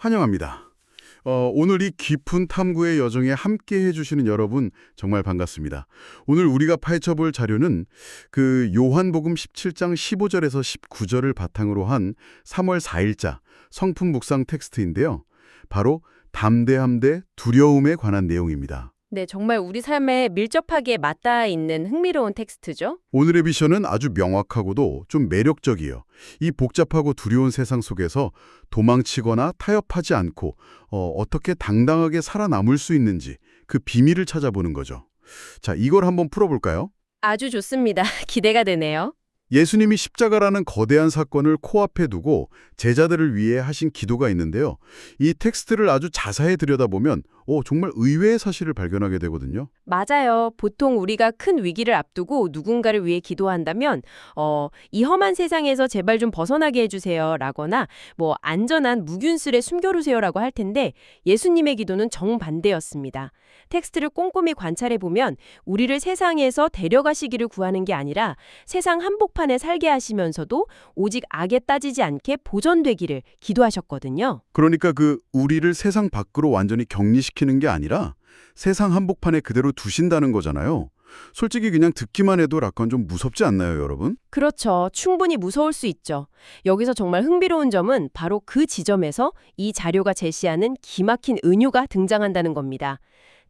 환영합니다. 오늘 이 깊은 탐구의 여정에 함께 해주시는 여러분 정말 반갑습니다. 오늘 우리가 파헤쳐볼 자료는 그 요한복음 17장 15절에서 19절을 바탕으로 한 3월 4일자 성품 묵상 텍스트인데요. 바로 담대함 대 두려움에 관한 내용입니다. 네, 정말 우리 삶에 밀접하게 맞닿아 있는 흥미로운 텍스트죠. 오늘의 미션은 아주 명확하고도 좀 매력적이에요. 이 복잡하고 두려운 세상 속에서 도망치거나 타협하지 않고 어떻게 당당하게 살아남을 수 있는지 그 비밀을 찾아보는 거죠. 자, 이걸 한번 풀어볼까요? 아주 좋습니다. 기대가 되네요. 예수님이 십자가라는 거대한 사건을 코앞에 두고 제자들을 위해 하신 기도가 있는데요. 이 텍스트를 아주 자세히 들여다보면 정말 의외의 사실을 발견하게 되거든요. 맞아요. 보통 우리가 큰 위기를 앞두고 누군가를 위해 기도한다면 이 험한 세상에서 제발 좀 벗어나게 해주세요 라거나 안전한 무균술에 숨겨두세요라고 할 텐데 예수님의 기도는 정반대였습니다. 텍스트를 꼼꼼히 관찰해보면 우리를 세상에서 데려가시기를 구하는 게 아니라 세상 한복판에 살게 하시면서도 오직 악에 따지지 않게 보존되기를 기도하셨거든요. 그러니까 우리를 세상 밖으로 완전히 격리시키는 게 아니라 세상 한복판에 그대로 두신다는 거잖아요. 솔직히 그냥 듣기만 해도 약간 좀 무섭지 않나요, 여러분? 그렇죠. 충분히 무서울 수 있죠. 여기서 정말 흥미로운 점은 바로 그 지점에서 이 자료가 제시하는 기막힌 은유가 등장한다는 겁니다.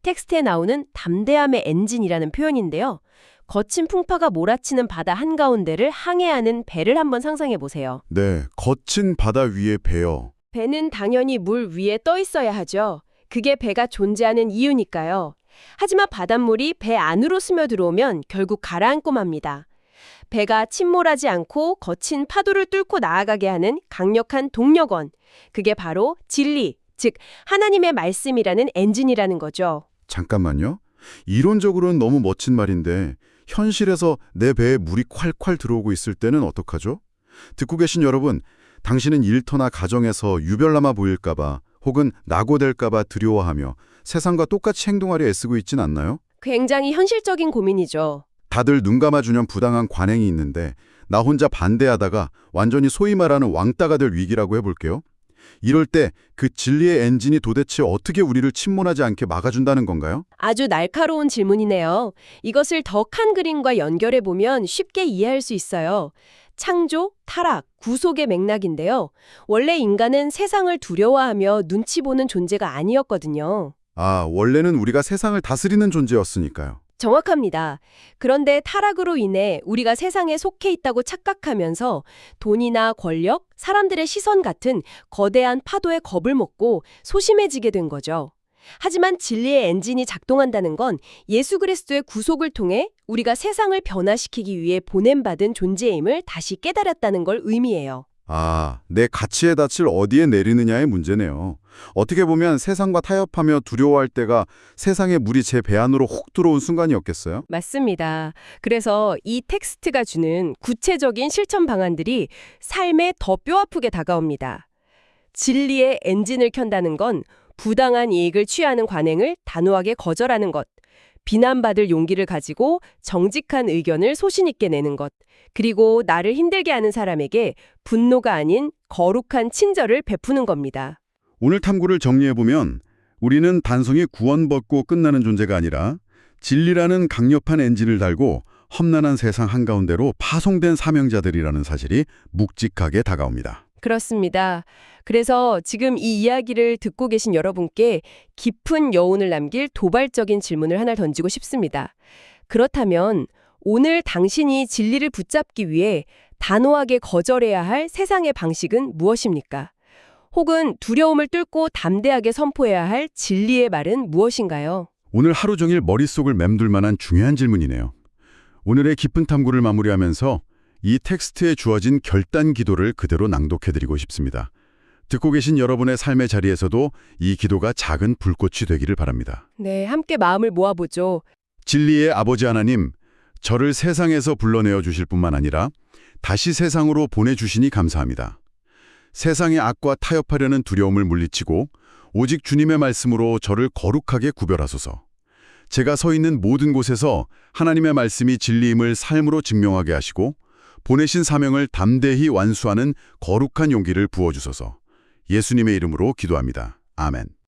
텍스트에 나오는 담대함의 엔진이라는 표현인데요. 거친 풍파가 몰아치는 바다 한가운데를 항해하는 배를 한번 상상해 보세요. 네, 거친 바다 위에 배요. 배는 당연히 물 위에 떠 있어야 하죠. 그게 배가 존재하는 이유니까요. 하지만 바닷물이 배 안으로 스며들어오면 결국 가라앉고 맙니다. 배가 침몰하지 않고 거친 파도를 뚫고 나아가게 하는 강력한 동력원. 그게 바로 진리, 즉 하나님의 말씀이라는 엔진이라는 거죠. 잠깐만요. 이론적으로는 너무 멋진 말인데 현실에서 내 배에 물이 콸콸 들어오고 있을 때는 어떡하죠? 듣고 계신 여러분, 당신은 일터나 가정에서 유별남아 보일까 봐 혹은 낙오될까 봐 두려워하며 세상과 똑같이 행동하려 애쓰고 있진 않나요? 굉장히 현실적인 고민이죠. 다들 눈 감아주면 부당한 관행이 있는데 나 혼자 반대하다가 완전히 소위 말하는 왕따가 될 위기라고 해볼게요. 이럴 때 그 진리의 엔진이 도대체 어떻게 우리를 침몰하지 않게 막아준다는 건가요? 아주 날카로운 질문이네요. 이것을 더 큰 그림과 연결해보면 쉽게 이해할 수 있어요. 창조, 타락, 구속의 맥락인데요. 원래 인간은 세상을 두려워하며 눈치 보는 존재가 아니었거든요. 원래는 우리가 세상을 다스리는 존재였으니까요. 정확합니다. 그런데 타락으로 인해 우리가 세상에 속해 있다고 착각하면서 돈이나 권력, 사람들의 시선 같은 거대한 파도에 겁을 먹고 소심해지게 된 거죠. 하지만 진리의 엔진이 작동한다는 건 예수 그리스도의 구속을 통해 우리가 세상을 변화시키기 위해 보냄받은 존재임을 다시 깨달았다는 걸 의미해요. 내 가치의 닻을 어디에 내리느냐의 문제네요. 어떻게 보면 세상과 타협하며 두려워할 때가 세상의 물이 제 배 안으로 혹 들어온 순간이었겠어요? 맞습니다. 그래서 이 텍스트가 주는 구체적인 실천 방안들이 삶에 더 뼈아프게 다가옵니다. 진리의 엔진을 켠다는 건 부당한 이익을 취하는 관행을 단호하게 거절하는 것, 비난받을 용기를 가지고 정직한 의견을 소신 있게 내는 것, 그리고 나를 힘들게 하는 사람에게 분노가 아닌 거룩한 친절을 베푸는 겁니다. 오늘 탐구를 정리해보면 우리는 단순히 구원받고 끝나는 존재가 아니라 진리라는 강력한 엔진을 달고 험난한 세상 한가운데로 파송된 사명자들이라는 사실이 묵직하게 다가옵니다. 그렇습니다. 그래서 지금 이 이야기를 듣고 계신 여러분께 깊은 여운을 남길 도발적인 질문을 하나 던지고 싶습니다. 그렇다면 오늘 당신이 진리를 붙잡기 위해 단호하게 거절해야 할 세상의 방식은 무엇입니까? 혹은 두려움을 뚫고 담대하게 선포해야 할 진리의 말은 무엇인가요? 오늘 하루 종일 머릿속을 맴돌 만한 중요한 질문이네요. 오늘의 깊은 탐구를 마무리하면서 이 텍스트에 주어진 결단 기도를 그대로 낭독해드리고 싶습니다. 듣고 계신 여러분의 삶의 자리에서도 이 기도가 작은 불꽃이 되기를 바랍니다. 네, 함께 마음을 모아보죠. 진리의 아버지 하나님, 저를 세상에서 불러내어 주실 뿐만 아니라 다시 세상으로 보내주시니 감사합니다. 세상의 악과 타협하려는 두려움을 물리치고 오직 주님의 말씀으로 저를 거룩하게 구별하소서. 제가 서 있는 모든 곳에서 하나님의 말씀이 진리임을 삶으로 증명하게 하시고 보내신 사명을 담대히 완수하는 거룩한 용기를 부어주소서. 예수님의 이름으로 기도합니다. 아멘.